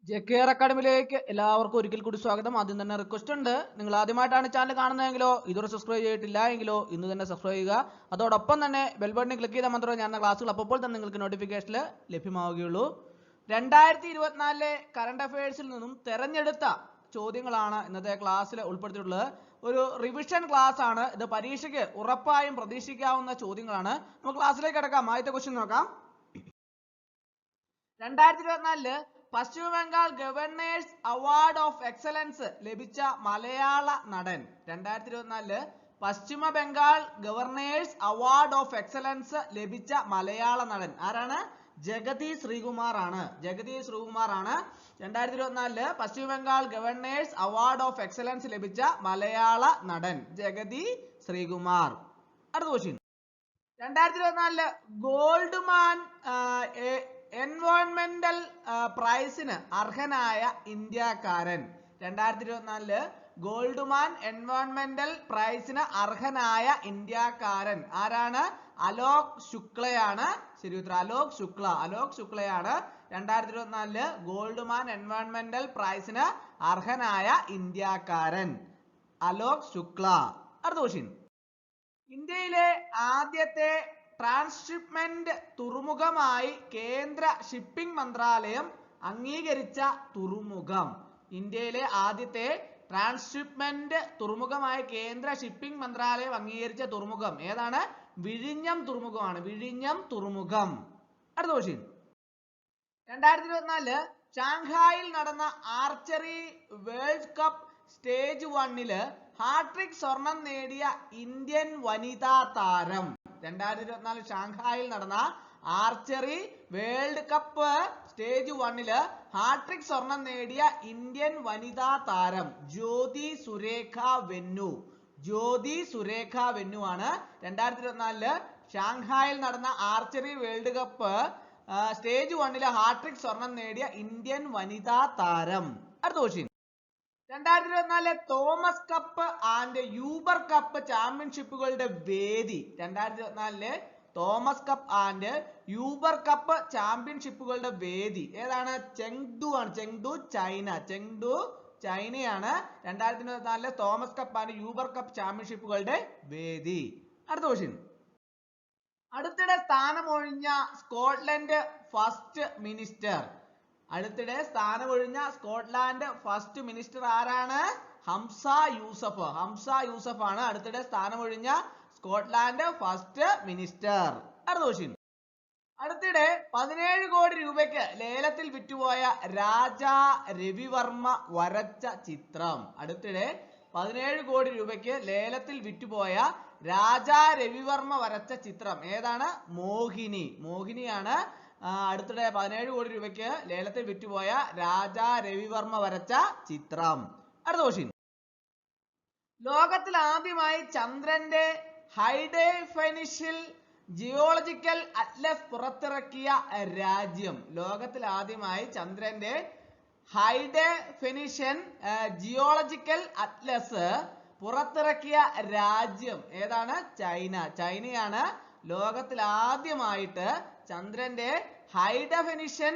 JKR അക്കാഡമിയിലേക്ക് എല്ലാവർക്കും ഒരിക്കൽ കൂടി സ്വാഗതം. ആദ്യം തന്നെ റിക്വസ്റ്റ് ഉണ്ട്, നിങ്ങൾ ആദ്യമായിട്ടാണ് ചാനൽ കാണുന്നതെങ്കിലോ ഇതുവരെ സബ്സ്ക്രൈബ് ചെയ്തിട്ടില്ല എങ്കിലോ ഇന്ന് തന്നെ സബ്സ്ക്രൈബ് ചെയ്യുക. അതോടൊപ്പം തന്നെ ബെൽ ബട്ടണിൽ ക്ലിക്ക് ചെയ്താൽ മാത്രമേ ഞാൻ ക്ലാസ്സുകൾ അപ്പോൾ തന്നെ നിങ്ങൾക്ക് നോട്ടിഫിക്കേഷനിൽ ലഭ്യമാവുകയുള്ളൂ. 2024 കറണ്ട് അഫയേഴ്സിൽ നിന്നും തെരഞ്ഞെടുത്ത ചോദ്യങ്ങളാണ് ഇന്നത്തെ ക്ലാസ്സിൽ ഉൾപ്പെടുത്തിയിട്ടുള്ളത്. ഒരു റിവിഷൻ ക്ലാസ് ആണ് ഇത്. പരീക്ഷയ്ക്ക് ഉറപ്പായും പ്രതീക്ഷിക്കാവുന്ന ചോദ്യങ്ങളാണ്. നമുക്ക് ക്ലാസ്സിലേക്ക് കിടക്കാം. ആദ്യത്തെ ക്വസ്റ്റ്യൻ നോക്കാം. 2024 പശ്ചിമ Bengal governor's award of excellence ലഭിച്ച മലയാള നടൻ. 2024 പശ്ചിമ Bengal governor's award of excellence ലഭിച്ച മലയാള നടൻ ആരാണ്? ജഗതി ശ്രീകുമാർ ആണ്. ജഗതി ശ്രീകുമാർ ആണ് 2024 പശ്ചിമ Bengal governor's award of excellence ലഭിച്ച മലയാള നടൻ ജഗതി ശ്രീകുമാർ. അടുത്ത ക്വസ്റ്റ്യൻ. 2024 ഗോൾഡ്മാൻ എൻവയോൺമെന്റൽ പ്രൈസിന് അർഹനായ ഇന്ത്യക്കാരൻ. 2024 ഗോൾഡ്മാൻ എൻവയോൺമെന്റൽ പ്രൈസിന് അർഹനായ ഇന്ത്യക്കാരൻ ആരാണ്? അലോക് ശുക്ലയാണ്. ശരി ഉത്തരം അലോക് ശുക്ല. അലോക് ശുക്ലയാണ് 2024 ഗോൾഡ്മാൻ എൻവയോൺമെന്റൽ പ്രൈസിന് അർഹനായ ഇന്ത്യക്കാരൻ അലോക് ശുക്ല. അടുത്ത ക്വസ്റ്റ്യൻ. ഇന്ത്യയിലെ ആദ്യത്തെ ട്രാൻസ്ഷിപ്മെന്റ് തുറമുഖമായി കേന്ദ്ര ഷിപ്പിംഗ് മന്ത്രാലയം അംഗീകരിച്ച തുറമുഖം. ഇന്ത്യയിലെ ആദ്യത്തെ ട്രാൻസ്ഷിപ്മെന്റ് തുറമുഖമായി കേന്ദ്ര ഷിപ്പിംഗ് മന്ത്രാലയം അംഗീകരിച്ച തുറമുഖം ഏതാണ്? വിഴിഞ്ഞം തുറമുഖമാണ്. വിഴിഞ്ഞം തുറമുഖം. അടുത്ത ക്വസ്റ്റ്യൻ. 2024 ഷാങ്ഹായിൽ നടന്ന archery world cup stage 1 hat trick സ്വർണം നേടിയ ഇന്ത്യൻ വനിതാ താരം. 2024 ഷാങ്ഹായിൽ നടന്ന archery world cup stage 1 hat trick സ്വർണം നേടിയ ഇന്ത്യൻ വനിതാ താരം ജ്യോതി സുരേഖ വെന്നു. ജ്യോതി സുരേഖ വെന്നു ആണ് 2024 ഷാങ്ഹായിൽ നടന്ന archery world cup stage 1 hat trick സ്വർണം നേടിയ ഇന്ത്യൻ വനിതാ താരം. അടുത്ത question. 2024 Thomas Cup and Uber Cup ചാമ്പ്യൻഷിപ്പുകളുടെ വേദി. 2024 Thomas Cup and Uber Cup ചാമ്പ്യൻഷിപ്പുകളുടെ വേദി ഏതാണ്? ചെങ്ഡു ആണ്. Chengdu China. ചെങ്ഡു ചൈനയാണ് 2024 Thomas Cup and Uber Cup ചാമ്പ്യൻഷിപ്പുകളുടെ വേദി. അടുത്ത ക്വസ്റ്റ്യൻ. അടുത്തിടെ സ്ഥാനമൊഴിഞ്ഞ സ്കോട്ട്ലൻഡ് ഫസ്റ്റ് മിനിസ്റ്റർ. അടുത്തിടെ സ്ഥാനമൊഴിഞ്ഞ സ്കോട്ട്ലാൻഡ് ഫസ്റ്റ് മിനിസ്റ്റർ ആരാണ്? ഹംസ യൂസഫ്. ഹംസ യൂസഫ് ആണ് അടുത്തിടെ സ്ഥാനമൊഴിഞ്ഞ സ്കോട്ട്ലാൻഡ് ഫസ്റ്റ് മിനിസ്റ്റർ. അടുത്ത ക്വസ്റ്റ്യൻ. അടുത്തിടെ 17 കോടി രൂപയ്ക്ക് ലേലത്തിൽ വിറ്റുപോയ രാജാ രവിവർമ്മ വരച്ച ചിത്രം. അടുത്തിടെ 17 കോടി രൂപയ്ക്ക് ലേലത്തിൽ വിറ്റുപോയ രാജാ രവിവർമ്മ വരച്ച ചിത്രം ഏതാണ്? മോഹിനി. മോഹിനിയാണ് അടുത്തിടെ 17 കോടി രൂപയ്ക്ക് ലേലത്തിൽ വിറ്റുപോയ രാജാ രവിവർമ്മ വരച്ച ചിത്രം. അടുത്ത ക്വസ്റ്റ്യൻ. ലോകത്തിൽ ആദ്യമായി ചന്ദ്രന്റെ ഹൈ ഡെഫിനിഷൻ ജിയോളജിക്കൽ അറ്റ്ലസ് പുറത്തിറക്കിയ രാജ്യം. ലോകത്തിൽ ആദ്യമായി ചന്ദ്രന്റെ ഹൈ ഡെഫിനിഷൻ ജിയോളജിക്കൽ അറ്റ്ലസ് പുറത്തിറക്കിയ രാജ്യം ഏതാണ്? ചൈന. ചൈനയാണ് ലോകത്തിൽ ആദ്യമായിട്ട് ചന്ദ്രന്റെ ഹൈ ഡെഫിനിഷൻ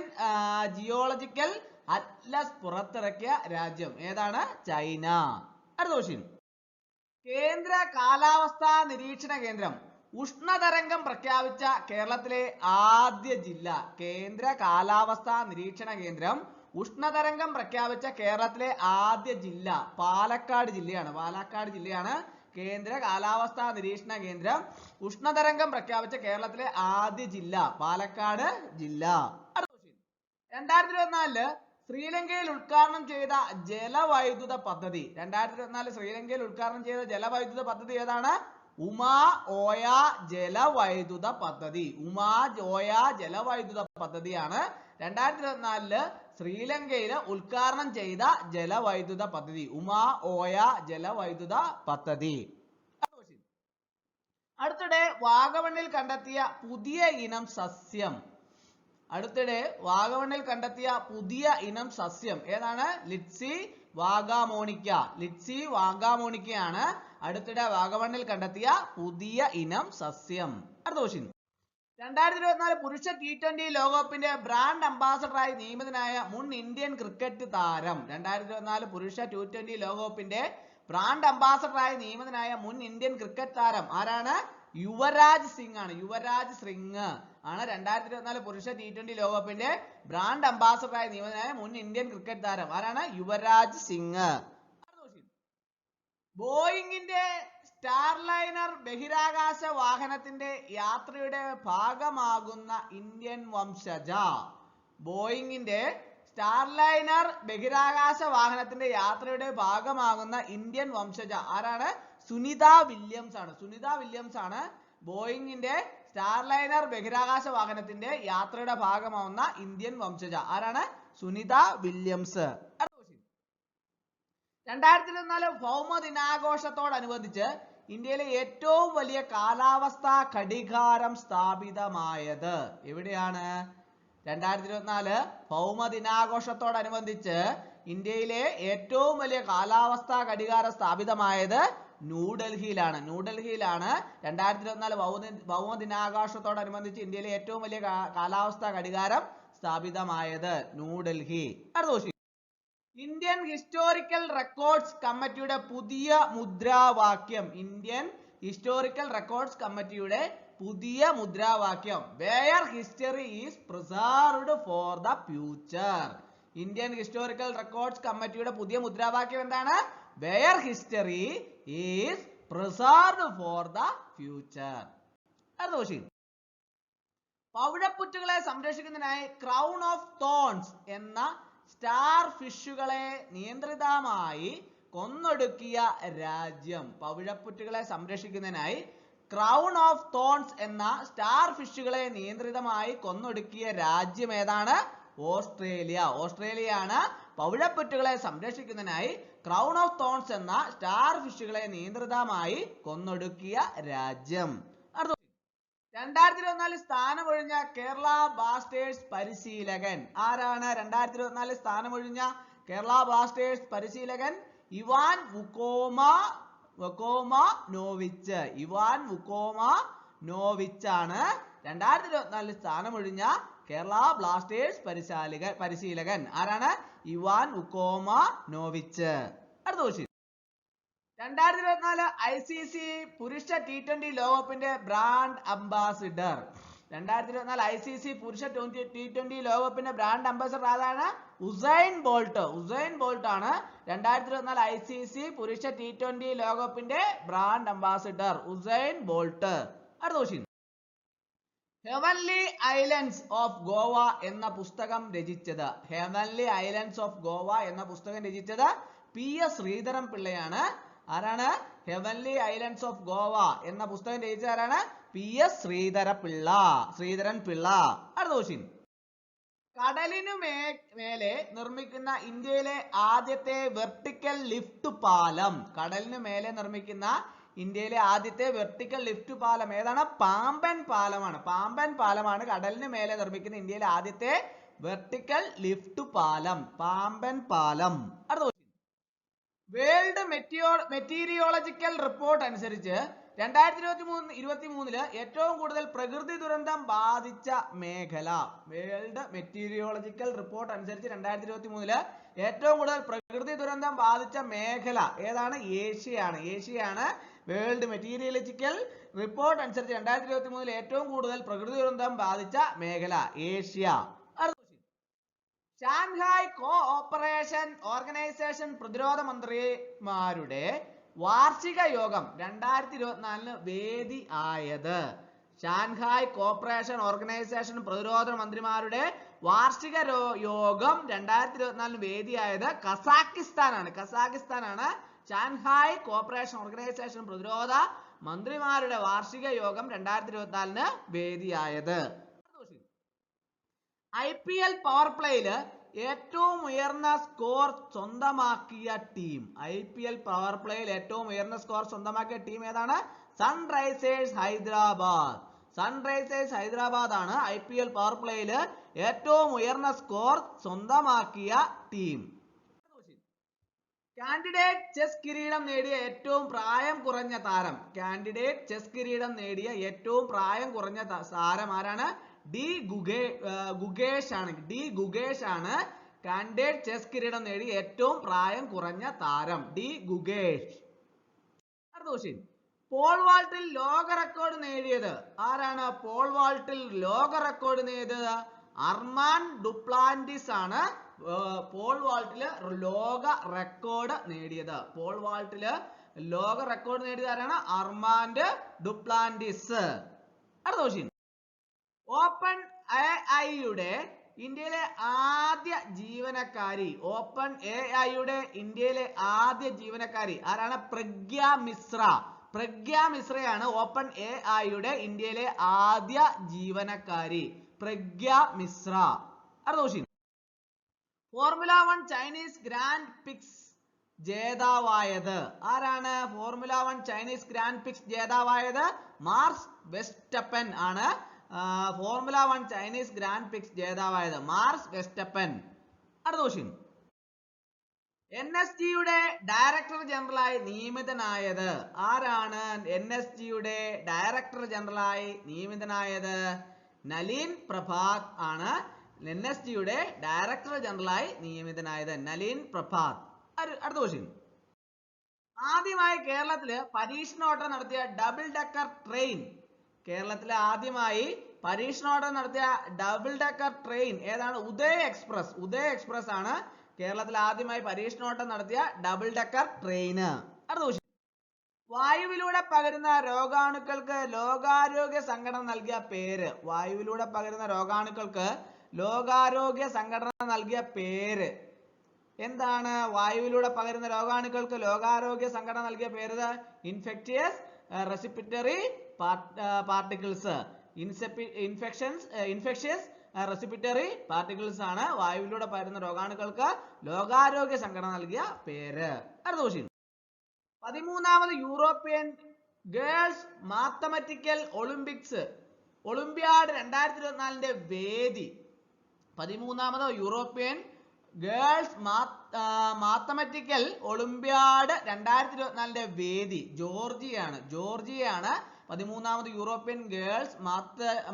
ജിയോളജിക്കൽ അറ്റ്ലസ് പുറത്തിറക്കിയ രാജ്യം ഏതാണ്? ചൈന. അടുത്ത ക്വസ്റ്റ്യൻ. കേന്ദ്ര കാലാവസ്ഥാ നിരീക്ഷണ കേന്ദ്രം ഉഷ്ണതരംഗം പ്രഖ്യാപിച്ച കേരളത്തിലെ ആദ്യ ജില്ല. കേന്ദ്ര കാലാവസ്ഥാ നിരീക്ഷണ കേന്ദ്രം ഉഷ്ണതരംഗം പ്രഖ്യാപിച്ച കേരളത്തിലെ ആദ്യ ജില്ല പാലക്കാട് ജില്ലയാണ്. പാലക്കാട് ജില്ലയാണ് കേന്ദ്ര കാലാവസ്ഥാ നിരീക്ഷണ കേന്ദ്രം ഉഷ്ണതരംഗം പ്രഖ്യാപിച്ച കേരളത്തിലെ ആദ്യ ജില്ല പാലക്കാട് ജില്ല. 2024 ശ്രീലങ്കയിൽ ഉദ്ഘാടനം ചെയ്ത ജലവൈദ്യുത പദ്ധതി. 2024 ശ്രീലങ്കയിൽ ഉദ്ഘാടനം ചെയ്ത ജലവൈദ്യുത പദ്ധതി ഏതാണ്? ഉമാ ഓയ ജലവൈദ്യുത പദ്ധതി. ഉമാ ഓയ ജലവൈദ്യുത പദ്ധതിയാണ് 2024 ശ്രീലങ്കയിൽ ഉദ്ഘാടനം ചെയ്ത ജലവൈദ്യുത പദ്ധതി ഉമാ ഓയ ജലവൈദ്യുത പദ്ധതി. അടുത്തിടെ വാഗമണ്ണിൽ കണ്ടെത്തിയ പുതിയ ഇനം സസ്യം. അടുത്തിടെ വാഗമണ്ണിൽ കണ്ടെത്തിയ പുതിയ ഇനം സസ്യം ഏതാണ്? ലിറ്റ്സി വാഗാമോണിക്ക. ലിറ്റ്സി വാഗാമോണിക്കയാണ് അടുത്തിടെ വാഗമണ്ണിൽ കണ്ടെത്തിയ പുതിയ ഇനം സസ്യം. അടുത്ത ക്വസ്റ്റ്യൻ. 2024 പുരുഷ T20 ലോകകപ്പിന്റെ ബ്രാൻഡ് അംബാസഡറായി നിയമിതനായ മുൻ ഇന്ത്യൻ ക്രിക്കറ്റ് താരം 2024 പുരുഷ T20 ലോകകപ്പിന്റെ ബ്രാൻഡ് അംബാസഡറായി നിയമിതനായ മുൻ ഇന്ത്യൻ ക്രിക്കറ്റ് താരം ആരാണ്? യുവരാജ് സിംഗ് ആണ്. യുവരാജ് സിംഗ് ആണ് 2024 പുരുഷ T20 ലോകകപ്പിന്റെ ബ്രാൻഡ് അംബാസഡറായി നിയമിതനായ മുൻ ഇന്ത്യൻ ക്രിക്കറ്റ് താരം ആരാണ്? യുവരാജ് സിംഗ്. ബോയിങ്ങിന്റെ സ്റ്റാർലൈനർ ബഹിരാകാശ വാഹനത്തിന്റെ യാത്രയുടെ ഭാഗമാകുന്ന ഇന്ത്യൻ വംശജ. ബോയിങ്ങിന്റെ സ്റ്റാർലൈനർ ബഹിരാകാശ വാഹനത്തിന്റെ യാത്രയുടെ ഭാഗമാകുന്ന ഇന്ത്യൻ വംശജ ആരാണ്? സുനിത വില്യംസ് ആണ്. സുനിത വില്യംസ് ആണ് ബോയിങ്ങിന്റെ സ്റ്റാർലൈനർ ബഹിരാകാശ വാഹനത്തിന്റെ യാത്രയുടെ ഭാഗമാകുന്ന ഇന്ത്യൻ വംശജ ആരാണ്? സുനിത വില്യംസ്. 2024 ഭൗമ ദിനാഘോഷത്തോടനുബന്ധിച്ച് ഇന്ത്യയിലെ ഏറ്റവും വലിയ കാലാവസ്ഥാ ഘടികാരം സ്ഥാപിതമായത് എവിടെയാണ്? 2024 ഭൗമ ദിനാഘോഷത്തോടനുബന്ധിച്ച് ഇന്ത്യയിലെ ഏറ്റവും വലിയ കാലാവസ്ഥാ ഘടികാരം സ്ഥാപിതമായത് ന്യൂഡൽഹിയിലാണ്. ന്യൂഡൽഹിയിലാണ് 2024 ഭൗമ ദിനാഘോഷത്തോടനുബന്ധിച്ച് ഇന്ത്യയിലെ ഏറ്റവും വലിയ കാലാവസ്ഥാ ഘടികാരം സ്ഥാപിതമായത് ന്യൂഡൽഹി. ഇന്ത്യൻ ഹിസ്റ്റോറിക്കൽ റെക്കോർഡ്സ് കമ്മിറ്റിയുടെ പുതിയ മുദ്രാവാക്യം. ഇന്ത്യൻ ഹിസ്റ്റോറിക്കൽ റെക്കോർഡ്സ് കമ്മിറ്റിയുടെ പുതിയ മുദ്രാവാക്യം where history is preserved for the future. Indian historical records കമ്മിറ്റിയുടെ പുതിയ മുദ്രാവാക്യം എന്താണ്? Where history is preserved for the future. പവിഴപ്പുറ്റുകളെ സംരക്ഷിക്കുന്നതിനായി ക്രൗൺ ഓഫ് തോൺസ് എന്ന സ്റ്റാർ ഫിഷുകളെ നിയന്ത്രിതമായി കൊന്നൊടുക്കിയ രാജ്യം. പവിഴപ്പുറ്റുകളെ സംരക്ഷിക്കുന്നതിനായി ക്രൗൺ ഓഫ് തോൺസ് എന്ന സ്റ്റാർ ഫിഷുകളെ നിയന്ത്രിതമായി കൊന്നൊടുക്കിയ രാജ്യം ഏതാണ്? ഓസ്ട്രേലിയ. ഓസ്ട്രേലിയയാണ് പവിഴപ്പുറ്റുകളെ സംരക്ഷിക്കുന്നതിനായി ക്രൗൺ ഓഫ് തോൺസ് എന്ന സ്റ്റാർ ഫിഷുകളെ നിയന്ത്രിതമായി കൊന്നൊടുക്കിയ രാജ്യം. 2024 സ്ഥാനമൊഴിഞ്ഞ കേരള ബ്ലാസ്റ്റേഴ്സ് പരിശീലകൻ ആരാണ്? 2024 സ്ഥാനമൊഴിഞ്ഞ കേരള ബ്ലാസ്റ്റേഴ്സ് പരിശീലകൻ ഇവാൻ വുക്കോമനോവിച്ച്. ഇവാൻ വുക്കോമനോവിച്ച് ആണ് 2024 സ്ഥാനമൊഴിഞ്ഞ കേരള ബ്ലാസ്റ്റേഴ്സ് പരിശീലകൻ ആരാണ്? Ivan Vukomanovic. അടുത്ത ക്വസ്റ്റ്യൻ. 2024 ICC പുരുഷ T20 ലോകകപ്പിന്റെ ബ്രാൻഡ് അംബാസിഡർ. 2024 ICC പുരുഷ T20 ലോകകപ്പിന്റെ ബ്രാൻഡ് അംബാസിഡർ ആരാണ്? Usain Bolt. ഉസൈൻ ബോൾട്ട് ആണ് 2024 ICC പുരുഷ T20 ലോകകപ്പിന്റെ ബ്രാൻഡ് അംബാസിഡർ. Usain Bolt. അടുത്ത question. Heavenly islands of Goa എന്ന പുസ്തകം രചിച്ചത്. ഹെവൻലി ഐലൻഡ്സ് ഓഫ് ഗോവ എന്ന പുസ്തകം രചിച്ചത് PS ശ്രീധരൻ പിള്ളയാണ്. ആരാണ്? ഹെവൻലി ഐലൻഡ്സ് ഓഫ് ഗോവ എന്ന പുസ്തകം രചിച്ചത് ആരാണ്? PS ശ്രീധരൻ പിള്ള. അടുത്ത ക്വസ്റ്റ്യൻ. കടലിനു മേലെ നിർമ്മിക്കുന്ന ഇന്ത്യയിലെ ആദ്യത്തെ വെർട്ടിക്കൽ ലിഫ്റ്റ് പാലം. കടലിനു മേലെ നിർമ്മിക്കുന്ന ഇന്ത്യയിലെ ആദ്യത്തെ വെർട്ടിക്കൽ ലിഫ്റ്റ് പാലം ഏതാണ്? പാമ്പൻ പാലമാണ്. പാമ്പൻ പാലമാണ് കടലിനു മേലെ നിർമ്മിക്കുന്ന ഇന്ത്യയിലെ ആദ്യത്തെ വെർട്ടിക്കൽ ലിഫ്റ്റ് പാലം. പാമ്പൻ പാലം. അടുത്ത വേൾഡ് മെറ്റീരിയോളജിക്കൽ റിപ്പോർട്ട് അനുസരിച്ച് 2023 ഏറ്റവും കൂടുതൽ പ്രകൃതി ദുരന്തം ബാധിച്ച മേഖല. വേൾഡ് മെറ്റീരിയോളജിക്കൽ റിപ്പോർട്ട് അനുസരിച്ച് 2023 ഏറ്റവും കൂടുതൽ പ്രകൃതി ദുരന്തം ബാധിച്ച മേഖല ഏതാണ്? ഏഷ്യയാണ്. ഏഷ്യയാണ് വേൾഡ് മെറ്റീരിയോളജിക്കൽ റിപ്പോർട്ട് അനുസരിച്ച് 2023 ഏറ്റവും കൂടുതൽ പ്രകൃതി ദുരന്തം ബാധിച്ച മേഖല ഏഷ്യ. ഷാങ്ഹായ് കോഓപ്പറേഷൻ ഓർഗനൈസേഷൻ പ്രതിരോധ മന്ത്രിമാരുടെ വാർഷിക യോഗം 2024 വേദി ആയത്. ഷാങ്ഹായ് കോഓപ്പറേഷൻ ഓർഗനൈസേഷൻ പ്രതിരോധ മന്ത്രിമാരുടെ വാർഷിക യോഗം 2024 വേദിയായത് കസാക്കിസ്ഥാനാണ്. കസാക്കിസ്ഥാനാണ് ഷാങ്ഹായ് കോഓപ്പറേഷൻ ഓർഗനൈസേഷൻ പ്രതിരോധ മന്ത്രിമാരുടെ വാർഷിക യോഗം 2024 വേദിയായത്. IPL പവർ പ്ലേയില് ഏറ്റവും ഉയർന്ന സ്കോർ സ്വന്തമാക്കിയ ടീം. IPL പവർ പ്ലേയിൽ ഏറ്റവും ഉയർന്ന സ്കോർ സ്വന്തമാക്കിയ ടീം ഏതാണ്? സൺറൈസേഴ്സ് ഹൈദരാബാദ്. സൺറൈസേഴ്സ് ഹൈദരാബാദ് ആണ് IPL പവർ പ്ലേയില് ഏറ്റവും ഉയർന്ന സ്കോർ സ്വന്തമാക്കിയ ടീം. കാൻഡിഡേറ്റ് ചെസ് കിരീടം നേടിയ ഏറ്റവും പ്രായം കുറഞ്ഞ താരം. കാൻഡിഡേറ്റ് ചെസ് കിരീടം നേടിയ ഏറ്റവും പ്രായം കുറഞ്ഞ താരം ആരാണ്? ഗുകേഷ് ആണ്. ഗുകേഷ് ആണ് കാൻഡിഡേറ്റ് ചെസ് കിരീടം നേടിയ ഏറ്റവും പ്രായം കുറഞ്ഞ താരം. ഗുകേഷ്. അടുത്ത ക്വസ്റ്റ്യൻ. പോൾ വാൾട്ടിൽ ലോക റെക്കോർഡ് നേടിയത് ആരാണ്? പോൾ വാൾട്ടിൽ ലോക റെക്കോർഡ് നേടിയത് അർമാൻ ഡുപ്ലാന്റിസ് ആണ്. പോൾ വാൾട്ടില് ലോക റെക്കോർഡ് നേടിയത്. പോൾ വാൾട്ടില് ലോക റെക്കോർഡ് നേടിയത് ആരാണ്? Armand Duplantis. അടുത്ത ക്വസ്റ്റ്യൻ. ഓപ്പൺ എഐയുടെ ഇന്ത്യയിലെ ആദ്യ ജീവനക്കാരി. ഓപ്പൺ എഐയുടെ ഇന്ത്യയിലെ ആദ്യ ജീവനക്കാരി ആരാണ്? പ്രഗ്യ മിശ്ര. പ്രഗ്യ മിശ്രയാണ് ഓപ്പൺ എഐയുടെ ഇന്ത്യയിലെ ആദ്യ ജീവനക്കാരി. പ്രഗ്യ മിശ്ര. അടുത്ത question. Formula 1 Chinese Grand Prix ജേതാവായത് ആരാണ്? ഫോർമുല 1 ചൈനീസ് ഗ്രാൻഡ് പിക്സ് ജേതാവായത് മാർക്സ് വെസ്റ്റപ്പൻ ആണ്. ഫോർമുല 1 ചൈനീസ് ഗ്രാൻഡ് പിക്സ് ജേതാവായത് മാർക്സ് വെസ്റ്റപ്പൻ. അടുത്ത ക്വസ്റ്റ്യൻ. NSGയുടെ ഡയറക്ടർ ജനറലായി നിയമിതനായത് ആരാണ്? NSGയുടെ ഡയറക്ടർ ജനറലായി നിയമിതനായത് നളിൻ പ്രഭാത് ആണ്. NSGയുടെ ഡയറക്ടർ ജനറലായി നിയമിതനായത് നളിൻ പ്രഭാത്. അടുത്ത ക്വസ്റ്റ്യൻ. ആദ്യമായി കേരളത്തില് പരീക്ഷണോട്ടം നടത്തിയ ഡബിൾ ഡെക്കർ ട്രെയിൻ. കേരളത്തിലെ ആദ്യമായി പരീക്ഷണോട്ടം നടത്തിയ ഡബിൾ ഡെക്കർ ട്രെയിൻ ഏതാണ്? ഉദയ് എക്സ്പ്രസ്. ഉദയ് എക്സ്പ്രസ് ആണ് കേരളത്തിൽ ആദ്യമായി പരീക്ഷണോട്ടം നടത്തിയ ഡബിൾ ഡെക്കർ ട്രെയിന്. അടുത്ത ക്വസ്റ്റ്യൻ. വായുവിലൂടെ പകരുന്ന രോഗാണുക്കൾക്ക് ലോകാരോഗ്യ സംഘടന നൽകിയ പേര്. വായുവിലൂടെ പകരുന്ന രോഗാണുക്കൾക്ക് ലോകാരോഗ്യ സംഘടന നൽകിയ പേര് എന്താണ്? വായുവിലൂടെ പകരുന്ന രോഗാണുക്കൾക്ക് ലോകാരോഗ്യ സംഘടന നൽകിയ പേര് infectious respiratory particles. Infectious respiratory particles ആണ് വായുവിലൂടെ പകരുന്ന രോഗാണുക്കൾക്ക് ലോകാരോഗ്യ സംഘടന നൽകിയ പേര്. അടുത്ത ക്വസ്റ്റ്യൻ. 13ാമത് European girls mathematical Olympics Olympiad 2024ന്റെ വേദി. 13ാമത് യൂറോപ്യൻ ഗേൾസ് മാത്തമാറ്റിക്കൽ ഒളിമ്പ്യാഡ് 2024ന്റെ വേദി ജോർജിയയാണ്. ജോർജിയയാണ് 13ാമത് യൂറോപ്യൻ ഗേൾസ്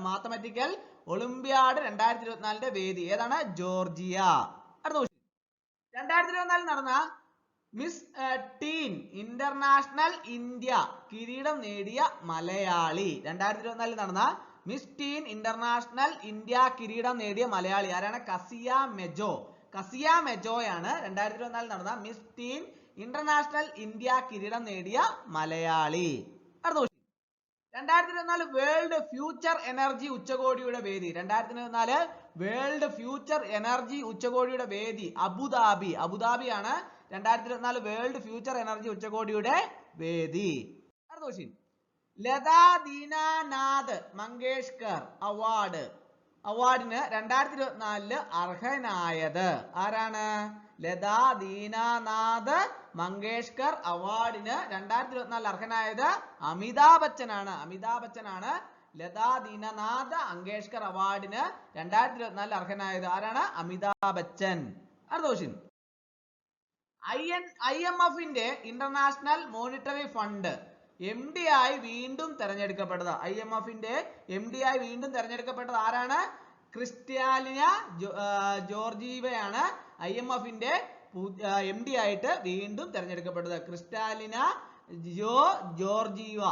മാത്തമാറ്റിക്കൽ ഒളിമ്പ്യാഡ് 2024ന്റെ വേദി. ഏതാണ്? ജോർജിയ. അടുത്ത ക്വസ്റ്റ്യൻ. 2024 നടന്ന മിസ് ടീൻ ഇന്റർനാഷണൽ ഇന്ത്യ കിരീടം നേടിയ മലയാളി. 2024 നടന്ന മിസ് ടീൻ ഇന്റർനാഷണൽ ഇന്ത്യ കിരീടം നേടിയ മലയാളി ആരാണ്? കസിയ മെജോ. കസിയ മെജോയാണ് 2024 നടന്ന മിസ് ടീൻ ഇന്റർനാഷണൽ ഇന്ത്യ കിരീടം നേടിയ മലയാളി. അടുത്ത ക്വസ്റ്റ്യൻ. 2024 വേൾഡ് ഫ്യൂച്ചർ എനർജി ഉച്ചകോടിയുടെ വേദി. 2024 വേൾഡ് ഫ്യൂച്ചർ എനർജി ഉച്ചകോടിയുടെ വേദി അബുദാബി. അബുദാബിയാണ് 2024 വേൾഡ് ഫ്യൂച്ചർ എനർജി ഉച്ചകോടിയുടെ വേദി. അടുത്ത ക്വസ്റ്റ്യൻ. ലതാ ദീനാനാഥ് മങ്കേഷ്കർ അവാർഡിന് 2024 അർഹനായത് ആരാണ്? ലതാ ദീനാനാഥ് മങ്കേഷ്കർ അവാർഡിന് 2024 അർഹനായത് അമിതാഭ് ബച്ചൻ ആണ്. അമിതാഭ് ബച്ചൻ ആണ് ലതാ ദീനാനാഥ് മങ്കേഷ്കർ അവാർഡിന് 2024 അർഹനായത്. ആരാണ്? അമിതാഭ് ബച്ചൻ. അടുത്ത ക്വസ്റ്റ്യൻ. IMFന്റെ ഇന്റർനാഷണൽ മോണിറ്ററി ഫണ്ട് MD ആയി വീണ്ടും തെരഞ്ഞെടുക്കപ്പെട്ടത്. IMFന്റെ MD ആയി വീണ്ടും തെരഞ്ഞെടുക്കപ്പെട്ടത് ആരാണ്? ക്രിസ്ത്യാലിന ജോർജീവയാണ് IMFന്റെ MD ആയിട്ട് വീണ്ടും തെരഞ്ഞെടുക്കപ്പെട്ടത്. ക്രിസ്റ്റാലിന ജോർജീവ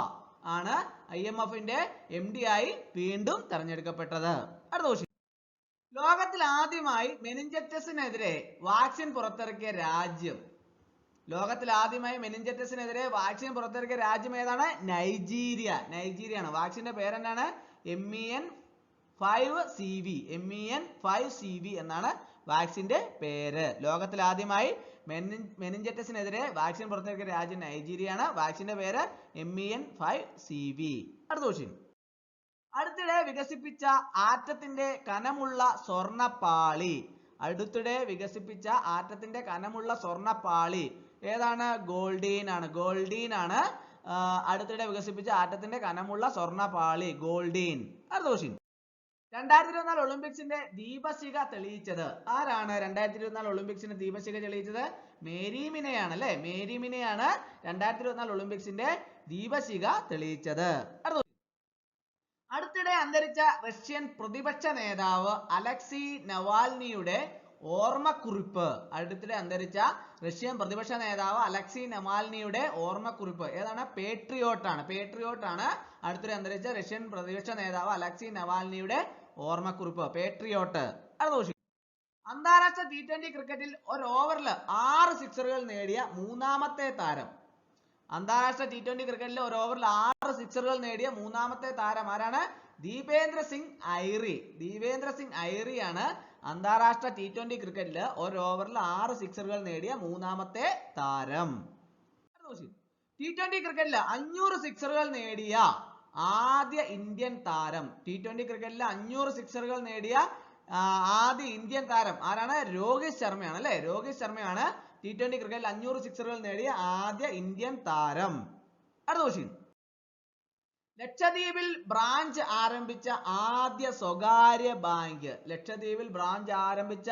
ആണ് IMFന്റെ MD ആയി വീണ്ടും തെരഞ്ഞെടുക്കപ്പെട്ടത്. അടുത്ത ക്വസ്റ്റ്യൻ. ലോകത്തിൽ ആദ്യമായി മെനിഞ്ചൈറ്റിസിനെതിരെ വാക്സിൻ പുറത്തിറക്കിയ രാജ്യം. ലോകത്തിൽ ആദ്യമായി മെനിഞ്ചൈറ്റിസിനെതിരെ വാക്സിൻ പുറത്തിറക്കിയ രാജ്യം ഏതാണ്? നൈജീരിയ. നൈജീരിയ ആണ്. വാക്സിന്റെ പേരെന്താണ്? MEN5CV. MEN5CV എന്നാണ് വാക്സിന്റെ പേര്. ലോകത്തിൽ ആദ്യമായി മെനിഞ്ചൈറ്റിസിനെതിരെ വാക്സിൻ പുറത്തിറക്കിയ രാജ്യം നൈജീരിയ ആണ്. വാക്സിന്റെ പേര് MEN5CV. അടുത്ത ക്വസ്റ്റ്യൻ. അടുത്തിടെ വികസിപ്പിച്ച ആറ്റത്തിന്റെ കനമുള്ള സ്വർണ്ണപ്പാളി. അടുത്തിടെ വികസിപ്പിച്ച ആറ്റത്തിന്റെ കനമുള്ള സ്വർണ്ണപ്പാളി ഏതാണ്? ഗോൾഡീൻ ആണ്. ഗോൾഡീൻ ആണ് അടുത്തിടെ വികസിപ്പിച്ച ആറ്റത്തിന്റെ കനമുള്ള സ്വർണ്ണപ്പാളി ഗോൾഡീൻ. അടുത്ത ക്വസ്റ്റ്യൻ. 2024 ഒളിമ്പിക്സിന്റെ ദീപശിഖ തെളിയിച്ചത് ആരാണ്? 2024 ഒളിമ്പിക്സിന് ദീപശിഖ തെളിയിച്ചത് മേരി മിനയാണ് അല്ലെ. മേരി മിനയാണ് 2024 ഒളിമ്പിക്സിന്റെ ദീപശിഖ തെളിയിച്ചത്. അടുത്തിടെ അന്തരിച്ച റഷ്യൻ പ്രതിപക്ഷ നേതാവ് അലക്സി നവാൽനിയുടെ ഓർമ്മക്കുറിപ്പ്. അടുത്തിടെ അന്തരിച്ച റഷ്യൻ പ്രതിപക്ഷ നേതാവ് അലക്സി നവാൽനിയുടെ ഓർമ്മക്കുറിപ്പ് ഏതാണ്? പേട്രിയോട്ട് ആണ്. അടുത്തിടെ അന്തരിച്ച റഷ്യൻ പ്രതിപക്ഷ നേതാവ് അലക്സി നവാൽനിയുടെ ഓർമ്മക്കുറിപ്പ് പേട്രിയോട്ട്. അന്താരാഷ്ട്ര T20 ക്രിക്കറ്റിൽ ഒരു ഓവറിൽ 6 സിക്സറുകൾ നേടിയ മൂന്നാമത്തെ താരം. അന്താരാഷ്ട്ര T20 ക്രിക്കറ്റിൽ ഒരു ഓവറിൽ 6 സിക്സറുകൾ നേടിയ മൂന്നാമത്തെ താരം ആരാണ്? ദീപേന്ദ്ര സിംഗ് ഐറിയാണ് അന്താരാഷ്ട്ര T20 ക്രിക്കറ്റിൽ ഒരു ഓവറിൽ 6 സിക്സറുകൾ നേടിയ മൂന്നാമത്തെ താരം. T20 ക്രിക്കറ്റിൽ 500 സിക്സറുകൾ നേടിയ ആദ്യ ഇന്ത്യൻ താരം. T20 ക്രിക്കറ്റിൽ 500 സിക്സറുകൾ നേടിയ ആദ്യ ഇന്ത്യൻ താരം ആരാണ്? രോഹിത് ശർമ്മയാണ് അല്ലെ. രോഹിത് ശർമ്മയാണ് T20 ക്രിക്കറ്റിൽ 500 സിക്സറുകൾ നേടിയ ആദ്യ ഇന്ത്യൻ താരം. അടുത്ത ക്വസ്റ്റ്യൻ. ലക്ഷദ്വീപിൽ ബ്രാഞ്ച് ആരംഭിച്ച ആദ്യ സ്വകാര്യ ബാങ്ക്. ലക്ഷദ്വീപിൽ ബ്രാഞ്ച് ആരംഭിച്ച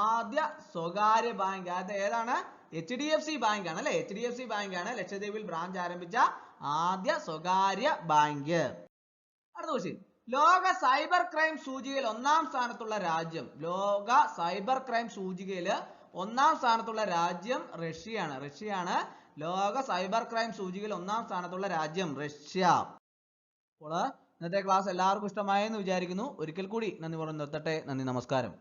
ആദ്യ സ്വകാര്യ ബാങ്ക് ഏതാണ്? HDFC ബാങ്ക് ആണ് അല്ലെ. HDFC ബാങ്ക് ആണ് ലക്ഷദ്വീപിൽ ബ്രാഞ്ച് ആരംഭിച്ച ആദ്യ സ്വകാര്യ ബാങ്ക്. അടുത്ത ക്വസ്റ്റ്യൻ. ലോക സൈബർ ക്രൈം സൂചികയിൽ ഒന്നാം സ്ഥാനത്തുള്ള രാജ്യം. ലോക സൈബർ ക്രൈം സൂചികയിൽ ഒന്നാം സ്ഥാനത്തുള്ള രാജ്യം റഷ്യയാണ്. ലോക സൈബർ ക്രൈം സൂചികയിൽ ഒന്നാം സ്ഥാനത്തുള്ള രാജ്യം റഷ്യ. അപ്പോൾ ഇന്നത്തെ ക്ലാസ് എല്ലാവർക്കും ഇഷ്ടമായെന്ന് വിചാരിക്കുന്നു. ഒരിക്കൽ കൂടി നന്ദി പറഞ്ഞു നിർത്തട്ടെ. നന്ദി, നമസ്കാരം.